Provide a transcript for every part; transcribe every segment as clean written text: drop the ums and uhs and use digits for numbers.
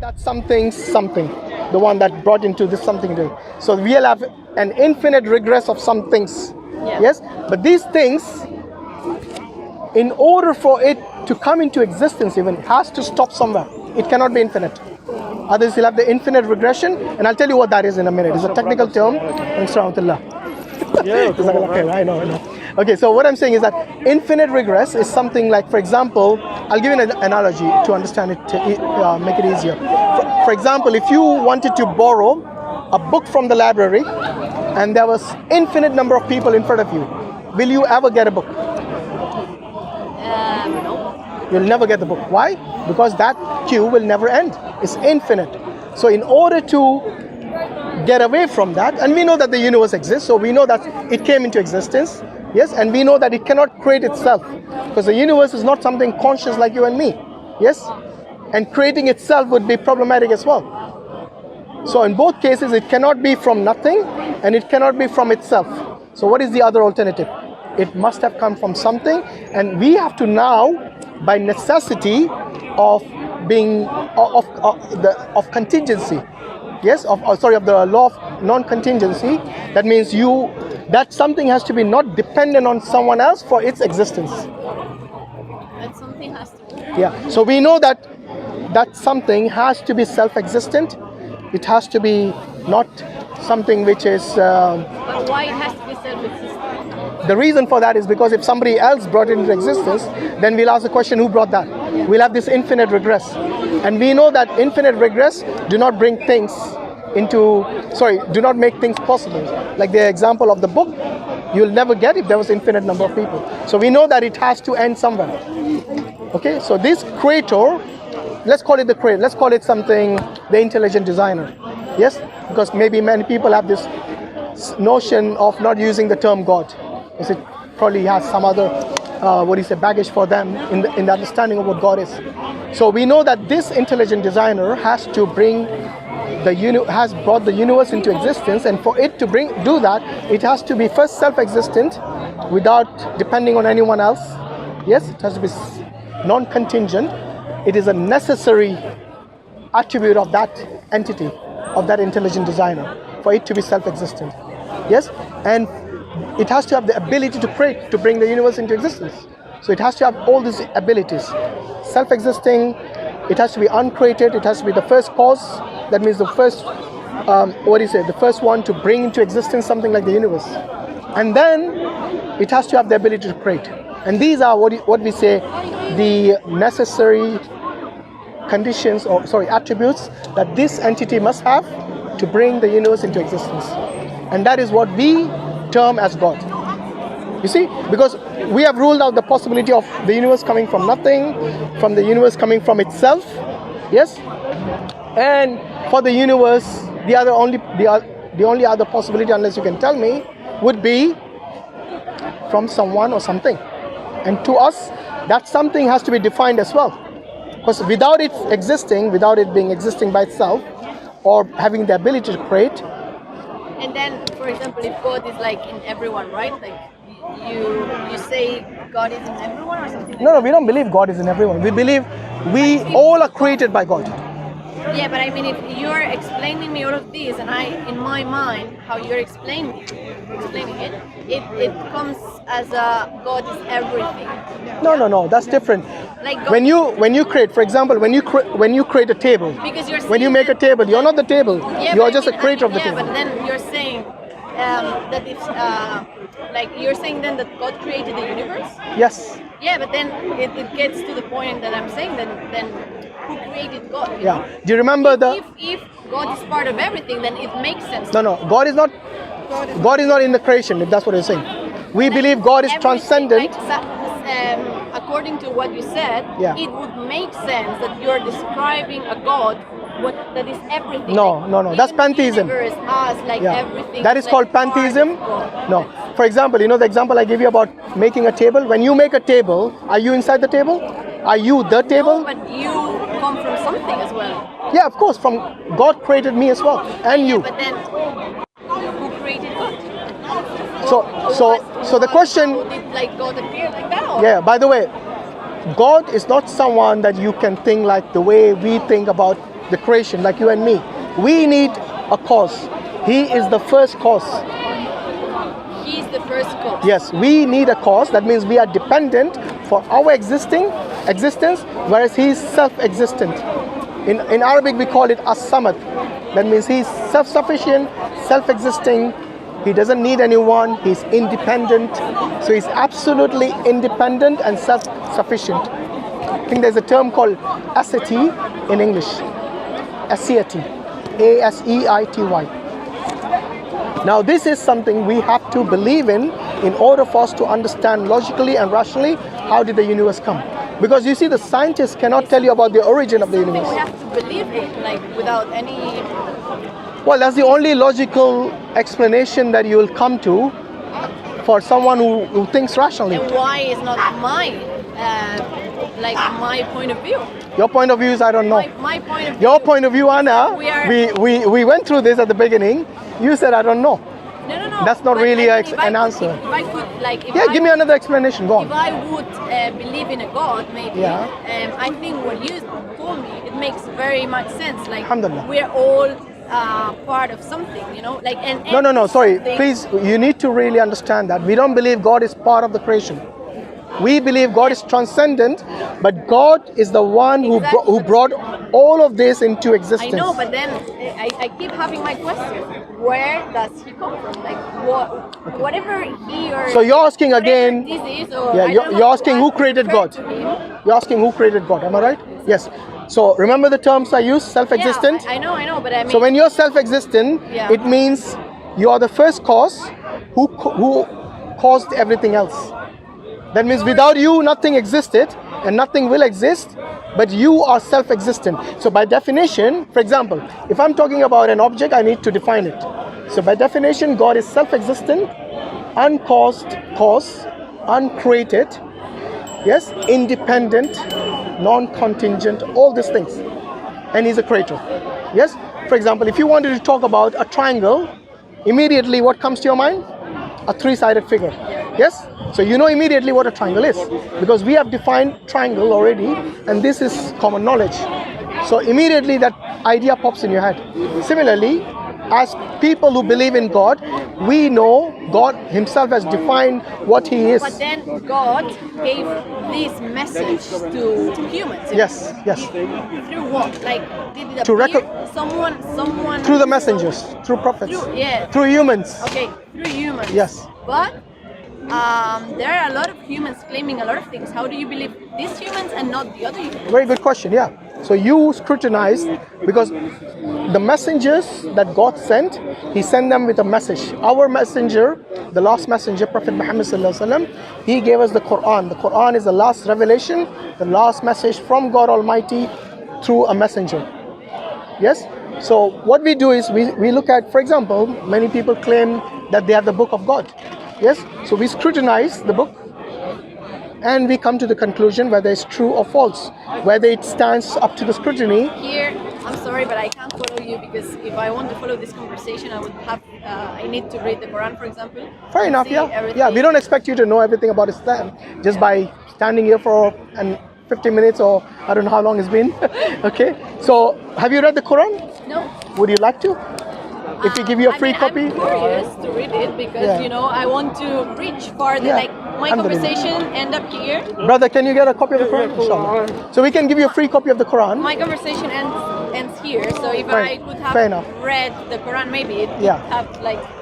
that something, the one that brought into this something. So we'll have an infinite regress of some things. Yeah. Yes, but these things, in order for it to come into existence, even has to stop somewhere. It cannot be infinite. Others will have the infinite regression, and I'll tell you what that is in a minute. It's a technical term. Thanks, Rahmatullah. I know. Okay, so what I'm saying is that infinite regress is something like, for example, I'll give you an analogy to understand it, to make it easier. For example, if you wanted to borrow a book from the library and there was infinite number of people in front of you, will you ever get a book? No. You'll never get the book. Why? Because that queue will never end. It's infinite. So in order to get away from that, and we know that the universe exists, so we know that it came into existence, yes, and we know that it cannot create itself, because the universe is not something conscious like you and me, yes, and creating itself would be problematic as well. So in both cases, it cannot be from nothing and it cannot be from itself. So what is the other alternative? It must have come from something, and we have to now, by necessity of being of contingency, yes, of the law of non-contingency. That means that something has to be not dependent on someone else for its existence. That something has to be. Yeah. So we know that something has to be self-existent. It has to be not something which is. But why it has to be self-existent? The reason for that is because if somebody else brought it into existence, then we'll ask the question, who brought that? We'll have this infinite regress. And we know that infinite regress do not make things possible. Like the example of the book, you'll never get if there was infinite number of people. So we know that it has to end somewhere. Okay, so this creator, let's call it the creator, let's call it something, the intelligent designer. Yes, because maybe many people have this notion of not using the term God, because it probably has some other baggage for them in the understanding of what God is. So we know that this intelligent designer has brought the universe into existence, and for it to do that, it has to be first self-existent without depending on anyone else. Yes, it has to be non-contingent. It is a necessary attribute of that entity, of that intelligent designer, for it to be self-existent. Yes, and it has to have the ability to create, to bring the universe into existence. So it has to have all these abilities. Self-existing, it has to be uncreated, it has to be the first cause. That means the first, the first one to bring into existence something like the universe. And then it has to have the ability to create. And these are what we say the necessary conditions, attributes that this entity must have to bring the universe into existence. And that is what we term as God. You see, because we have ruled out the possibility of the universe coming from nothing, from the universe coming from itself, yes, and for the universe, the only other possibility, unless you can tell me, would be from someone or something. And to us, that something has to be defined as well, because without it being existing by itself, or having the ability to create. And then, for example, if God is like in everyone, right? Like you say God is in everyone or something like that? No, we don't believe God is in everyone. We believe we all are created by God. Yeah, but I mean, if you're explaining me all of this, and in my mind, how you're explaining it comes as a God is everything. No, that's different. Like God, when you create, for example, when you create a table, because when you make a table, you're not the table. Yeah, you're just a creator of the table. Yeah, but then you're saying that if you're saying then that God created the universe. Yes. Yeah, but then it gets to the point that I'm saying then who created God? You know? Do you remember if God is part of everything, then it makes sense. No, God is not in the creation, if that's what you're saying. We believe God is transcendent. According to what you said, Yeah. it would make sense that you're describing a God that is everything. No, that's pantheism. Universe, us, everything. That is called pantheism. No. For example, the example I gave you about making a table. When you make a table, are you inside the table? Are you the table? No, but you come from something as well. Yeah, of course. From God created me as well, and you. But then, who created God? So the question. How did God appear like that? Or? Yeah. By the way, God is not someone that you can think like the way we think about the creation, like you and me. We need a cause. He is the first cause. He's the first cause. Yes, we need a cause. That means we are dependent for our existence, whereas he is self-existent. In Arabic, we call it as-samad. That means he's self-sufficient, self-existing. He doesn't need anyone. He's independent. So he's absolutely independent and self-sufficient. I think there's a term called aseity in English. Aseity. A-S-E-I-T-Y. Now this is something we have to believe in order for us to understand logically and rationally how did the universe come. Because you see, the scientists cannot tell you about the origin of the universe. We have to believe in, like, without any... Well, that's the only logical explanation that you will come to for someone who thinks rationally. And why is not my point of view? Your point of view is, I don't know. My point of view. Your point of view, Anna, we went through this at the beginning. You said, I don't know. No. That's not really an answer. If I could, like... Give me another explanation. Go on. If I would believe in a God, maybe, I think what you told me, it makes very much sense. Like, we're all part of something, you know? Like, No, sorry. Please, you need to really understand that. We don't believe God is part of the creation. We believe God is transcendent, but God is the one who brought all of this into existence. I know, but then I keep having my question. Where does he come from? Like, whatever he or... So you're asking again... This is, or you're asking who created God. You're asking who created God. Am I right? Yes. So remember the terms I use, self-existent? Yeah, I know, but I mean... So when you're self-existent, it means you are the first cause who caused everything else. That means without you, nothing existed and nothing will exist, but you are self-existent. So by definition, for example, if I'm talking about an object, I need to define it. So by definition, God is self-existent, uncaused cause, uncreated, yes, independent, non-contingent, all these things. And he's a creator. Yes? For example, if you wanted to talk about a triangle, immediately what comes to your mind? A three-sided figure. Yes? So you know immediately what a triangle is, because we have defined triangle already, and this is common knowledge. So immediately that idea pops in your head. Similarly, as people who believe in God, we know God himself has defined what he is. But then God gave this message to humans. Yes. Through what? Like, did it To appear? Someone... Through the messengers, through prophets. Through humans. Okay, through humans. Yes. But there are a lot of humans claiming a lot of things. How do you believe these humans and not the other humans? Very good question, yeah. So you scrutinize, because the messengers that God sent, he sent them with a message. Our messenger, the last messenger, Prophet Muhammad sallallahu alaihi wasallam, he gave us the Quran. The Quran is the last revelation, the last message from God Almighty through a messenger. Yes? So what we do is we look at, for example, many people claim that they have the book of God. Yes? So we scrutinize the book and we come to the conclusion whether it's true or false, whether it stands up to the scrutiny. Here, I'm sorry, but I can't follow you, because if I want to follow this conversation, I need to read the Quran, for example. Fair enough, yeah. We don't expect you to know everything about Islam just by standing here for 50 minutes, or I don't know how long it's been. Okay, so have you read the Quran? No. Would you like to? If we give you a free copy? I'm curious to read it, because I want to reach farther. Like, my conversation end up here. Brother, can you get a copy of the Quran? Inshallah. So we can give you a free copy of the Quran. My conversation ends here. So if I could have read the Quran, maybe it would have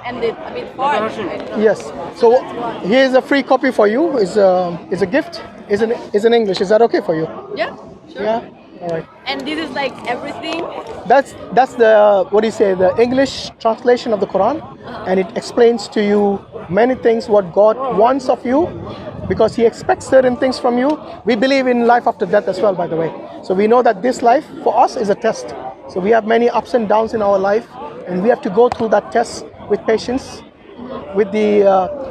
ended a bit far. Yes. So here's a free copy for you. It's a gift. It's in English. Is that okay for you? Yeah. Sure. Yeah. All right. And this is like everything? That's the, what do you say, the English translation of the Quran, and it explains to you many things what God wants of you, because he expects certain things from you. We believe in life after death as well, by the way. So we know that this life for us is a test. So we have many ups and downs in our life, and we have to go through that test with patience, with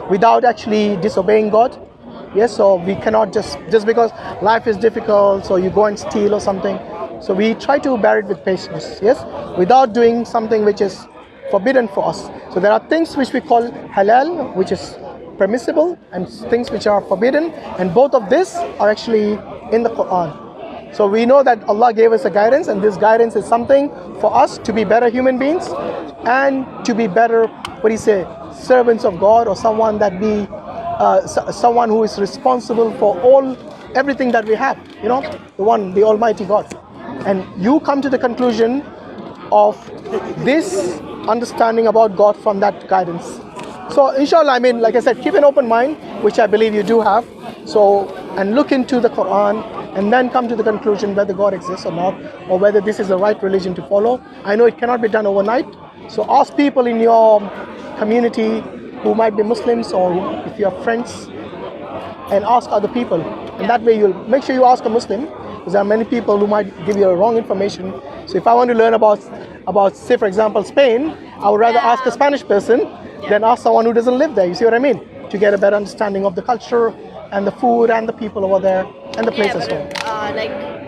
without actually disobeying God. Yes, so we cannot just because life is difficult, so you go and steal or something. So we try to bear it with patience, yes, without doing something which is forbidden for us. So there are things which we call halal, which is permissible, and things which are forbidden, and both of this are actually in the Quran. So we know that Allah gave us a guidance, and this guidance is something for us to be better human beings and to be better, what do you say, servants of God, or someone that be someone who is responsible for everything that we have, the Almighty God. And you come to the conclusion of this understanding about God from that guidance. So inshallah, like I said, keep an open mind, which I believe you do have. So, and look into the Quran and then come to the conclusion whether God exists or not, or whether this is the right religion to follow. I know it cannot be done overnight. So ask people in your community who might be Muslims, or if you have friends, and ask other people. And that way you'll make sure you ask a Muslim, because there are many people who might give you wrong information. So if I want to learn about say for example Spain, I would rather ask a Spanish person than ask someone who doesn't live there. You see what I mean? To get a better understanding of the culture and the food and the people over there and the place as well.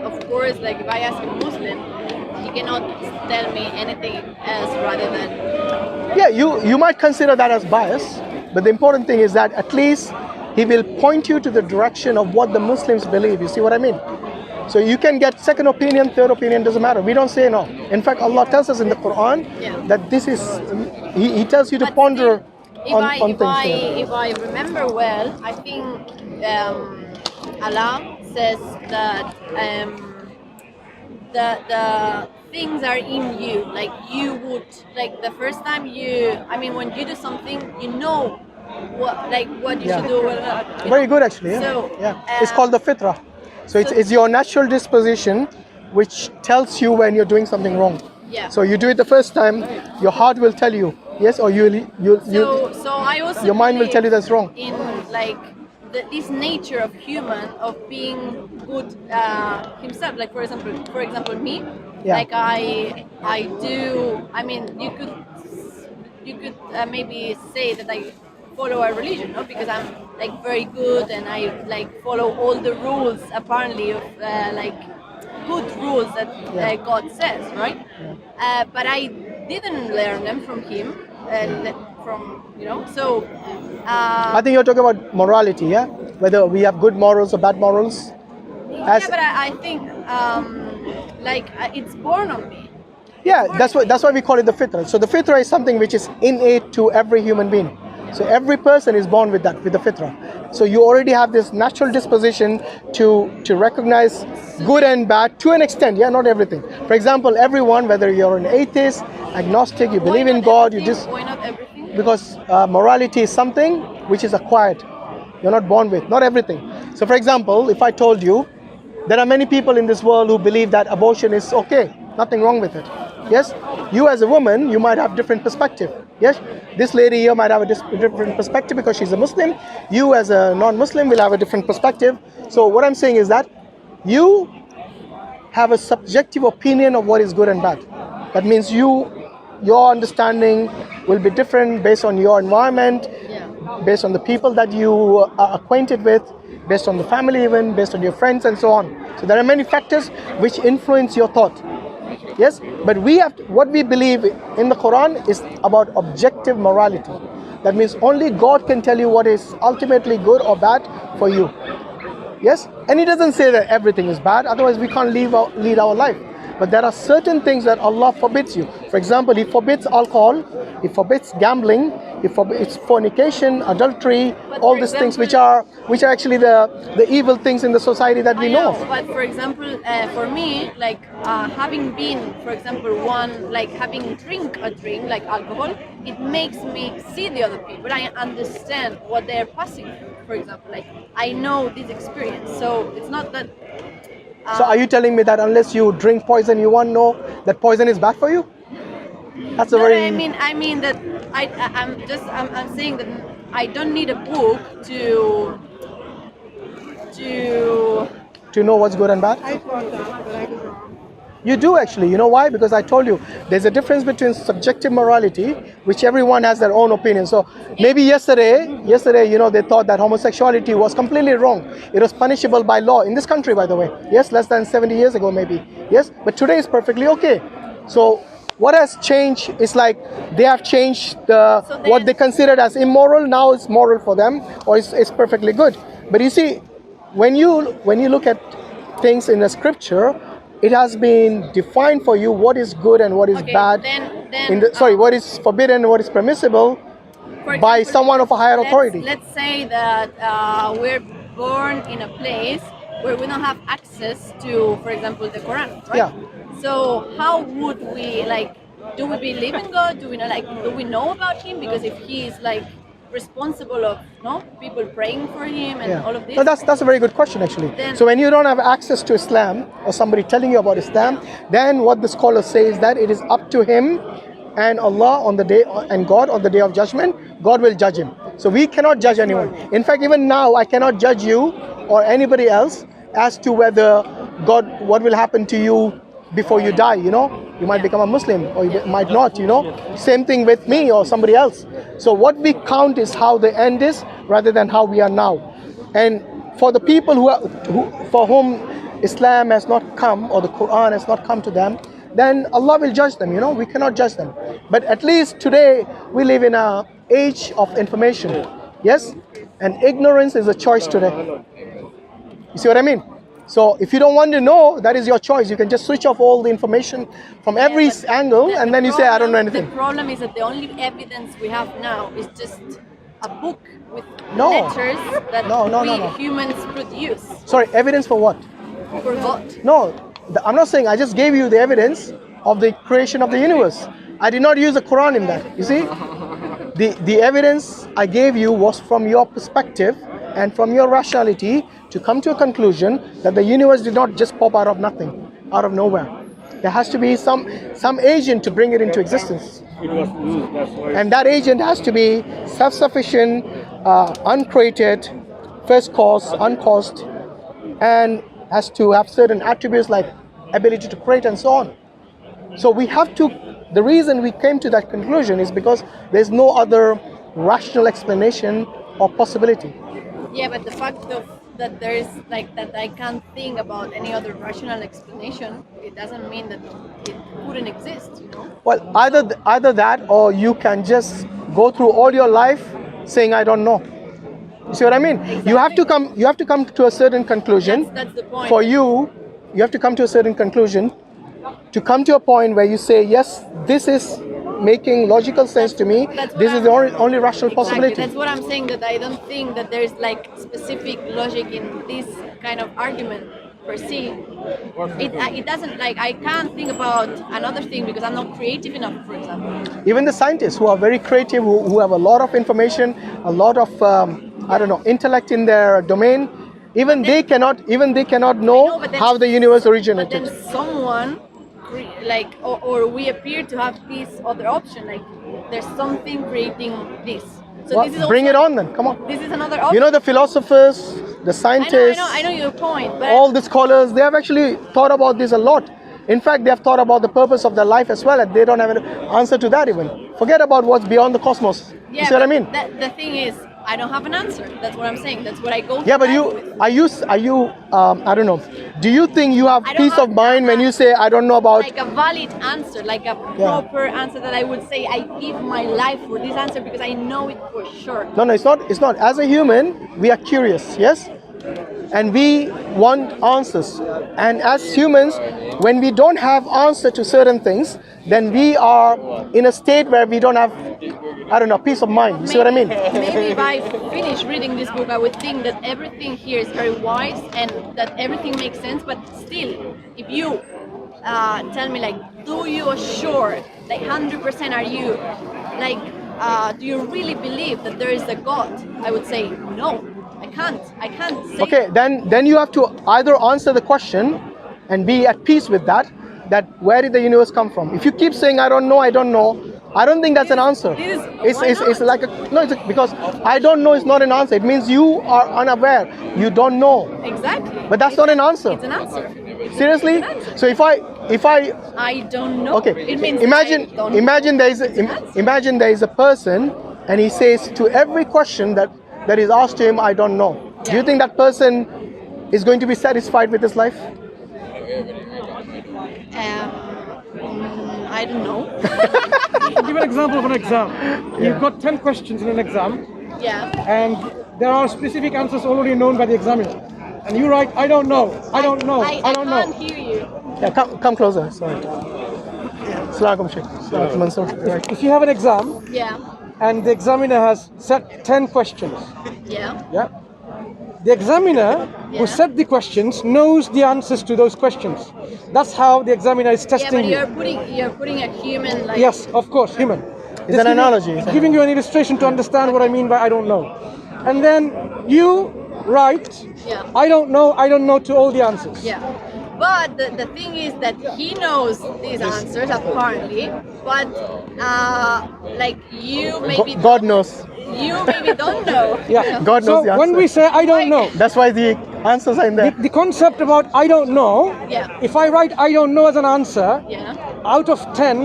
Of course, if I ask a Muslim, he cannot tell me anything else rather than... Yeah, you might consider that as bias, but the important thing is that at least he will point you to the direction of what the Muslims believe. You see what I mean? So you can get second opinion, third opinion, doesn't matter. We don't say no. In fact, Allah tells us in the Quran that this is, He tells you to ponder on things. If I remember well, I think Allah says that the things are in you. You would, the first time when you do something, you know what you should do. Very good, actually. Yeah. So, it's called the fitrah. So it's your natural disposition which tells you when you're doing something wrong. Yeah. So you do it the first time, your heart will tell you yes, or So I also your mind will tell you that's wrong. In this nature of human of being good himself. For example, me. Yeah. I do. You could maybe say that I follow a religion, no? Because I'm very good and I follow all the rules apparently of good rules that God says, right? Yeah. But I didn't learn them from him, So I think you're talking about morality, yeah? Whether we have good morals or bad morals. But I think it's born on me. Yeah, that's why we call it the fitrah. So the fitrah is something which is innate to every human being. So every person is born with the fitrah. So you already have this natural disposition to recognize good and bad to an extent, not everything. For example, everyone, whether you're an atheist, agnostic, you believe in God, Why not everything? Because morality is something which is acquired. You're not born with, not everything. So for example, if I told you, there are many people in this world who believe that abortion is okay, nothing wrong with it. Yes, you as a woman, you might have different perspective. Yes, this lady here might have a different perspective because she's a Muslim. You as a non-Muslim will have a different perspective. So what I'm saying is that you have a subjective opinion of what is good and bad. That means your understanding will be different based on your environment, based on the people that you are acquainted with, based on the family even, based on your friends and so on. So there are many factors which influence your thought. Yes, but what we believe in the Quran is about objective morality. That means only God can tell you what is ultimately good or bad for you. Yes, and He doesn't say that everything is bad, otherwise we can't lead our life. But there are certain things that Allah forbids you. For example, He forbids alcohol, He forbids gambling, He forbids fornication, adultery, all these things which are actually the evil things in the society that we know of. But for example, for me, having been, for example, having drink a drink like alcohol, it makes me see the other people. I understand what they're passing through. For example, I know this experience, so it's not that. So are you telling me that unless you drink poison, you won't know that poison is bad for you? That's a very. I mean that I'm saying that I don't need a book to know what's good and bad. I thought that, but I was wrong. You do actually. You know why? Because I told you there's a difference between subjective morality, which everyone has their own opinion. So maybe yesterday, they thought that homosexuality was completely wrong. It was punishable by law in this country, by the way. Yes, less than 70 years ago, maybe. Yes, but today is perfectly okay. So what has changed is they have changed what they considered as immoral. Now it's moral for them, or it's perfectly good. But you see, when you look at things in the scripture, it has been defined for you what is good and what is Okay, bad. then, What is forbidden and what is permissible For by example, someone of a higher authority. Let's say that we're born in a place where we don't have access to, for example, the Quran, right? Yeah. So how would we do we believe in God? Do we know about Him? Because if He is responsible of people praying for Him and all of this. No, that's a very good question actually. Then- So when you don't have access to Islam or somebody telling you about Islam, then what the scholars say is that it is up to him and Allah on the day, and God on the day of judgment. God will judge him. So we cannot judge anyone. In fact, even now I cannot judge you or anybody else as to whether what will happen to you before you die. You might become a Muslim or you might not. Same thing with me or somebody else. So what we count is how the end is rather than how we are now. And for the people for whom Islam has not come or the Quran has not come to them, then Allah will judge them. We cannot judge them. But at least today we live in an age of information. Yes, and ignorance is a choice today. You see what I mean? So if you don't want to know, that is your choice. You can just switch off all the information from every angle, and then you say, I don't know anything. The problem is that the only evidence we have now is just a book with No. letters that No. humans produce. Sorry, evidence for what? For what? No, I'm not saying. I just gave you the evidence of the creation of the universe. I did not use the Quran in that. You see, the evidence I gave you was from your perspective and from your rationality to come to a conclusion that the universe did not just pop out of nothing, out of nowhere. There has to be some agent to bring it into existence. It was used, that's why. And that agent has to be self-sufficient, uncreated, first cause, uncaused, and has to have certain attributes like ability to create and so on. So we have to, the reason we came to that conclusion is because there's no other rational explanation or possibility. Yeah, but the fact that there is that I can't think about any other rational explanation, it doesn't mean that it couldn't exist. Well, either that, or you can just go through all your life saying I don't know. You see what I mean? Exactly. You have to come to a certain conclusion. That's the point. For you have to come to a certain conclusion to come to a point where you say, yes, this is making logical sense to me. This is the only rational possibility. That's what I'm saying, that I don't think that there's specific logic in this kind of argument per se. It doesn't, I can't think about another thing because I'm not creative enough, for example. Even the scientists who are very creative, who have a lot of information, a lot of intellect in their domain, they cannot know how the universe originated. But then someone or we appear to have this other option, there's something creating this. So Well, this is bring also, it on then, come on. This is another option. The philosophers, the scientists, I know your point, but all the scholars, they have actually thought about this a lot. In fact, they have thought about the purpose of their life as well, and they don't have an answer to that even. Forget about what's beyond the cosmos. You see what I mean? The thing is, I don't have an answer. That's what I'm saying. That's what I go. Yeah, but are you I don't know. Do you think you have I don't peace have of mind when you say I don't know about? a valid answer, a proper answer that I would say I give my life for this answer because I know it for sure. No, it's not. It's not. As a human, we are curious, yes, and we want answers. And as humans, when we don't have answer to certain things, then we are in a state where we don't have, peace of mind. You see what I mean? Maybe if I finish reading this book, I would think that everything here is very wise and that everything makes sense. But still, if you tell me, do you assure, 100% are you, do you really believe that there is a God? I would say no. I can't say. Okay, then you have to either answer the question and be at peace with that where did the universe come from? If you keep saying I don't know, I don't think that's an answer. It's because I don't know is not an answer. It means you are unaware. You don't know. Exactly. But that's not an answer. It's an answer. Seriously? It's an answer. So if I I don't know. Okay. It means Imagine there is a person and he says to every question that is asked to him, I don't know. Yeah. Do you think that person is going to be satisfied with his life? I don't know. Give an example of an exam. You've got 10 questions in an exam, Yeah. and there are specific answers already known by the examiner. and you write, I don't know, I don't know, I don't can't know. hear you. Yeah, come closer. Sorry. Assalamu alaikum, Sheikh. Shmemnصور. Right. If you have an exam Yeah. and the examiner has set 10 questions, Yeah. yeah, the examiner Yeah. who set the questions knows the answers to those questions. That's how the examiner is Yeah, testing but you. you're putting a human like. Yes, of course, human. It's an analogy. Giving you an illustration to understand what I mean by I don't know. And then you write, Yeah. I don't know to all the answers. Yeah. But the thing is that he knows these answers apparently, but like you maybe God knows. you maybe don't know. Yeah. you know? God knows the So answer. when we say I don't know, That's why the answers are in there. the concept about I don't know, Yeah. if I write I don't know as an answer, Yeah. out of 10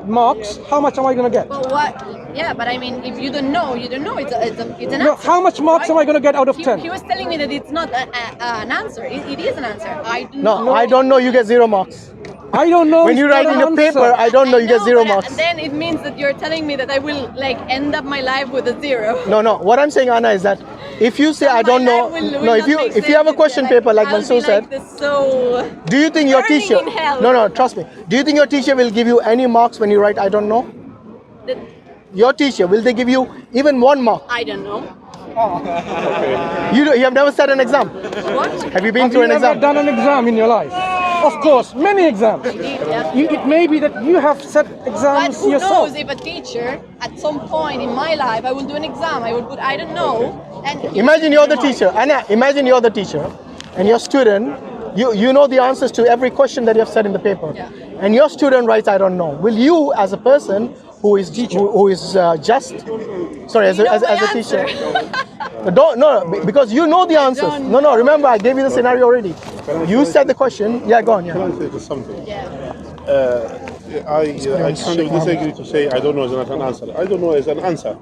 marks, how much am I going to get? But what? Yeah, but I mean, if you don't know, you don't know. It's an No, answer. how much marks am I going to get out of He 10? was telling me that it's not an answer. It is an answer. I do No, know. I don't know. You get 0 marks. I don't know. When you is write not in an your paper, answer. I don't know. You get 0 but, marks. Then it means that you're telling me that I will like end up my life with a 0. No. What I'm saying, Anna, is that if you say I don't know, no, if you have a question paper like Mansoor said, so do you think your burning teacher? in hell. No, trust me. Do you think your teacher will give you any marks when you write I don't know? that Your teacher, will they give you even 1 mark? I don't know. You have never sat an exam. What? Have you been Have through you an ever exam? done an exam in your life? Of course, many exams. Yeah. It may be that you have set But exams who yourself. knows if a teacher at some point in my life I will do an exam. I will put I don't know. And Imagine you're the teacher. Anna, imagine you're the teacher and your student, you know the answers to every question that you have said in the paper. Yeah. And your student writes I don't know. Will you, as a person who is just, sorry, as You know a my teacher, answer. because you know the answers. don't No, remember I gave you the scenario already. You said the question. Yeah, go on. Can Yeah. I say just something? Yeah. I kind of disagree to say I don't know is not an answer. I don't know is an answer,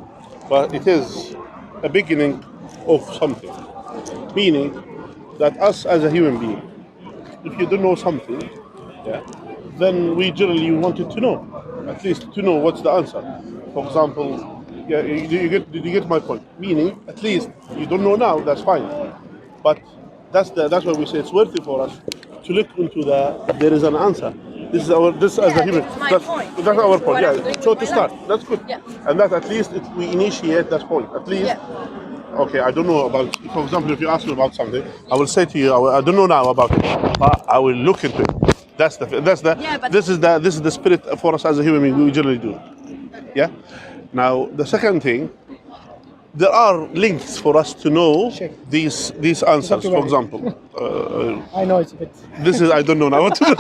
but it is a beginning of something. Meaning that us as a human being, if you don't know something, yeah, then we generally wanted to know, at least to know what's the answer. For example, yeah, you get my point. Meaning, at least you don't know now, that's fine, but that's why we say it's worthy for us to look into there is an answer. This is as a human. That's my point. That's our What point. I'm Yeah. doing So with to my start, life. that's good. Yeah. And that at least we initiate that point. At least. Yeah. Okay, I don't know about. For example, if you ask me about something, I will say to you, I don't know now about it, but I will look into it. Yeah, but- This is the spirit for us as a human being. We generally do. Yeah. Now the second thing, there are links for us to know Check. these answers. For example, I know it's a bit. this is I don't know now what to do.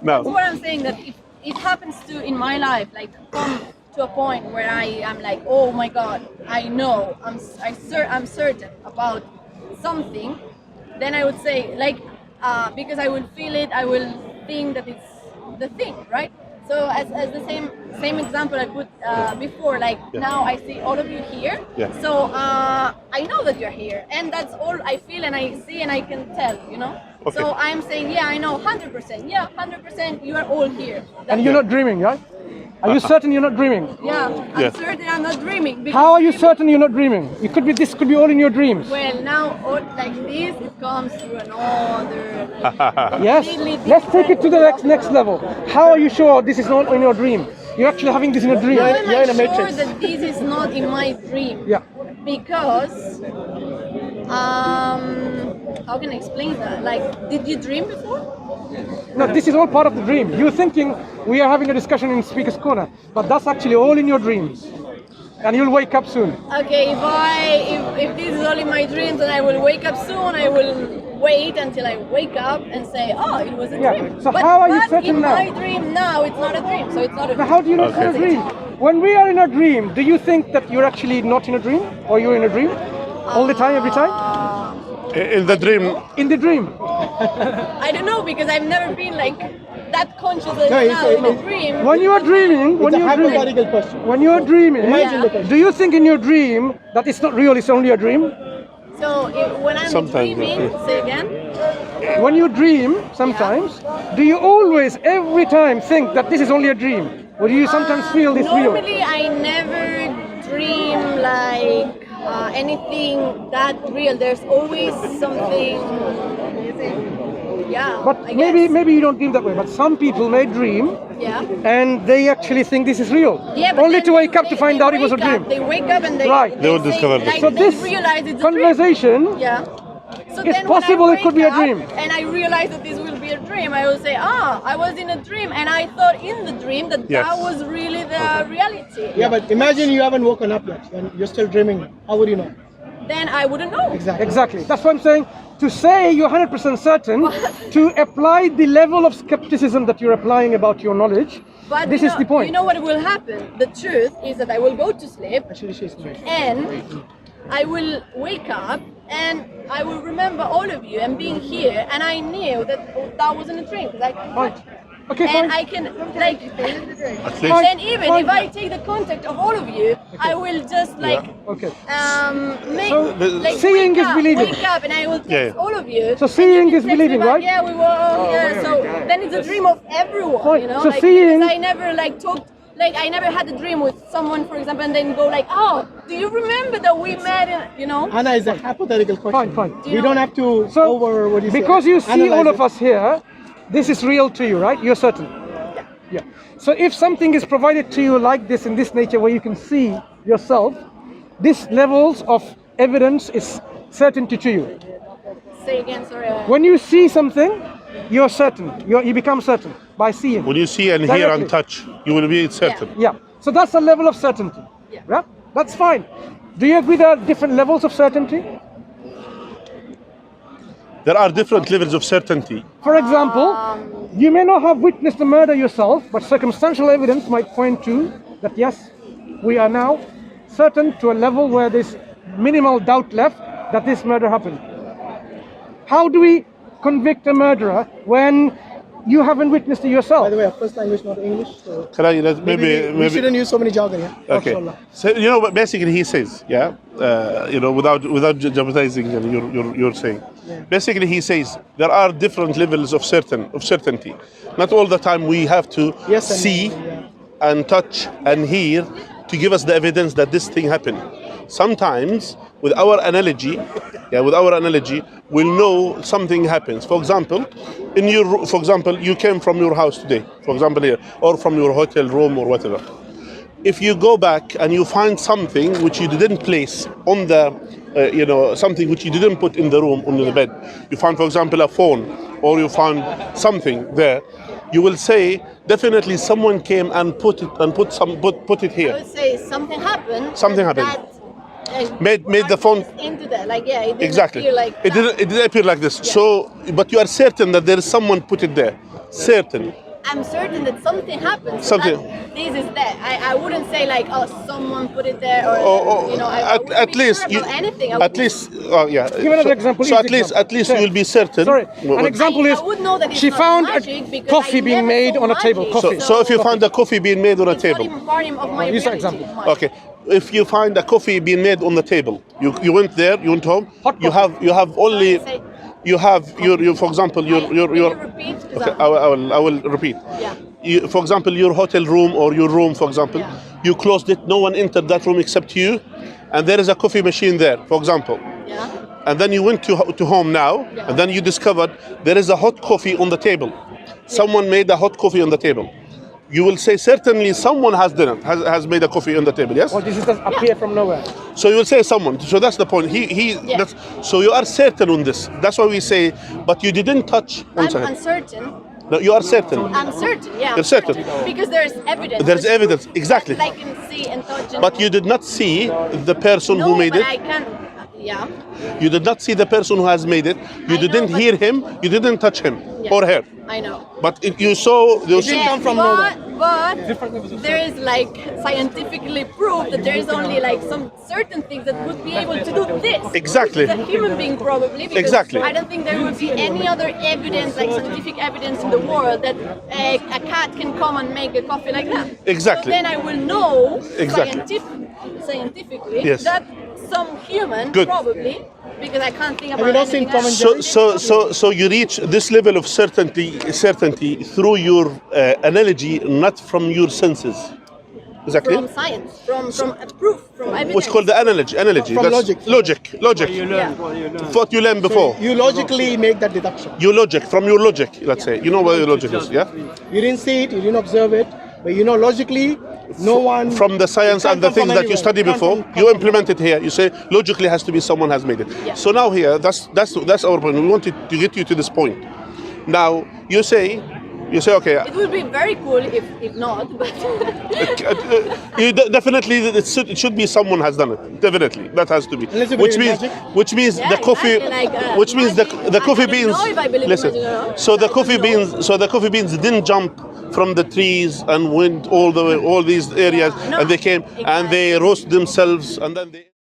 Now. So what I'm saying that if it happens to in my life, like come to a point where I am like, oh my God, I know, I'm certain about something, then I would say like, because I will feel it, I will think that it's the thing, right? So as the same example I put before, like now I see all of you here, so I know that you're here, and that's all I feel and I see and I can tell, you know. Okay. So I'm saying, yeah, I know 100%. Yeah, 100%. You are all here. And you're not dreaming, right? Are you certain you're not dreaming? Yeah, I'm Yeah. certain I'm not dreaming. because How are you certain you're not dreaming? This could be all in your dreams. Well, now all like this, it comes to another. Yes. Let's take it to the next level. How are you sure this is not in your dream? You're actually having this in a dream. How am You're I in a sure matrix. that this is not in my dream? Yeah. Because, how can I explain that? Like, did you dream before? No, this is all part of the dream. You're thinking we are having a discussion in Speaker's Corner, but that's actually all in your dreams. And you'll wake up soon. Okay, if this is all in my dreams and I will wake up soon, I will wait until I wake up and say, oh, it was a Yeah, dream. so how are you certain in now? my dream now, it's not a dream, so it's not a Now, dream. how do you know it's not a dream? When we are in a dream, do you think that you're actually not in a dream? Or you're in a dream? All the time, every time? In the dream, In the dream. I don't know, because I've never been like that conscious as No, now in a dream. When you are dreaming, It's a hypothetical question. when you're dreaming, Imagine the question. do you think in your dream that it's not real, it's only a dream? So when I'm Sometimes, dreaming, say again. When you dream, sometimes, do you always, every time, think that this is only a dream? Or do you sometimes feel this real? Normally, I never dream like anything that real. There's always something. Yeah. But I guess. maybe you don't dream that way. But some people may dream, Yeah. and they actually think this is real. Yeah, but only then to wake up to find they out it was a wake up, dream. They wake up and they Right. They will say, discover this. like, So they this realize it's a conversation, dream. Yeah. So it's then when possible I it could wake be a up dream. And I realize that this will be a dream. I will say, I was in a dream, and I thought in the dream that Yes. that was really the reality. Yeah, but imagine you haven't woken up yet and you're still dreaming. How would you know? Then I wouldn't know. Exactly. That's what I'm saying. To say you're 100% certain, to apply the level of skepticism that you're applying about your knowledge, But this you is know, the point. You know what will happen? The truth is that I will go to sleep Actually, she's right. and I will wake up and I will remember all of you and being here, and I knew that that wasn't a dream because I can Fine. touch it. Okay, And fine. I can like, At and least then even Fine. if I take the contact of all of you, I will just like Okay. make So, like seeing wake is up, believing. Wake up, and I will text Yeah. all of you. So and seeing you can is text me believing, back, right? Yeah, we were all here. So then it's a dream of everyone, Fine. you know. So like, seeing- because I never like talked. Like I never had a dream with someone, for example, and then go like, "Oh, do you remember that we met?" You know. Anna is a hypothetical question. Fine. Do you We know- don't have to So, what do you say? because you see Analyze all of it. us here, this is real to you, right? You're certain. Yeah. So if something is provided to you like this in this nature where you can see yourself, this levels of evidence is certainty to you. Say again, sorry. When you see something, you're certain. You become certain by seeing. when you see and hear and Directly. touch, you will be certain. Yeah. So that's a level of certainty. Yeah. That's fine. Do you agree there are different levels of certainty? There are different levels of certainty. For example, you may not have witnessed the murder yourself, but circumstantial evidence might point to that yes, we are now certain to a level where there's minimal doubt left that this murder happened. How do we convict a murderer when you haven't witnessed it yourself? By the way, our first language not English, so Can I we shouldn't use so many jargon. Yeah. Okay. Mashallah. So you know what basically he says, without jeopardizing your saying. Basically he says there are different levels of certainty. Not all the time we have to Yes and see no, yeah. and touch and hear to give us the evidence that this thing happened. Sometimes with our analogy, we'll know something happens. For example, you came from your house today, for example here, or from your hotel room or whatever. If you go back and you find something which you didn't place on the, something which you didn't put in the room under the bed, you found, for example, a phone, or you found something there, you will say definitely someone came and put it I here. would say something happened. Something happened. That, like, Made the phone into that. Like it didn't exactly. appear like It didn't appear like this. Yeah. So, but you are certain that there is someone put it there. Certain. I'm certain that something happened. So Something. that this is that. I wouldn't say like, oh, someone put it there, or I wouldn't at be least sure you, about anything. at least, yeah. Give another example, So easy at least, example. you'll be certain. Sorry, an example I is would know that it's she not found magic a because coffee I being never made saw on a table. magic. Coffee. So if you find a coffee being made on a It's not table, even part of my use that reality. example. Much. okay. If you find a coffee being made on the table, you went there, you went home. Hot You coffee. have only. Say- You have your for example your Can you repeat? 'Cause Okay, I'm- I will repeat. Yeah. For example, your hotel room or your room, for example, Yeah. you closed it. No one entered that room except you, and there is a coffee machine there, for example. Yeah. And then you went to home now, Yeah. and then you discovered there is a hot coffee on the table. Someone made a hot coffee on the table. You will say certainly someone has done it, has made a coffee on the table. Yes. Or this does appear from nowhere. So you will say someone. So that's the point. Yeah. So you are certain on this. That's why we say, but you didn't touch. One I'm second. uncertain. No, you are certain. I'm certain. Yeah. You're certain. Because there's evidence. There's which evidence, exactly. I can see and touch. And But you did not see the person no, who made but it. I can. Yeah. You did not see the person who has made it. You I know, didn't but- hear him. You didn't touch him Yeah. or her. I know. But you saw. didn't come from nowhere. But there is like scientifically proved that there is only like some certain things that would be able to do this. Exactly. It's a human being probably. Because Exactly. I don't think there would be any other evidence, like scientific evidence in the world that a cat can come and make a coffee like that. Exactly. So then I will know Exactly. scientifically Yes. that some human Good. probably, because I can't think about Have you not seen anything Tom and else. Jerry? So you reach this level of certainty through your analogy, not from your senses. Is that clear? From science, from a proof, from evidence. what's called the analogy. From That's logic. Logic. Yeah. What you learned before. You logically make that deduction. Your logic, from your logic, let's say. You know where your logic is, yeah? You didn't see it, you didn't observe it, but you know logically, no one. From the science it and the can't come things from that you anywhere. studied It can't before, come you from implement it here. You say logically has to be someone has made it. Yeah. So now here, that's our point. We wanted to get you to this point. Now you say, okay. It would be very cool if not, but Definitely, it should be someone has done it. Definitely, that has to be. Unless you believe in magic. Which means Yeah, the coffee, exactly, like, which means magic. the coffee I don't beans. know if I believe in Listen, magic or not. so the I coffee don't know. beans, the coffee beans didn't jump from the trees and went all these areas, No, and they came and they roast themselves, and then they.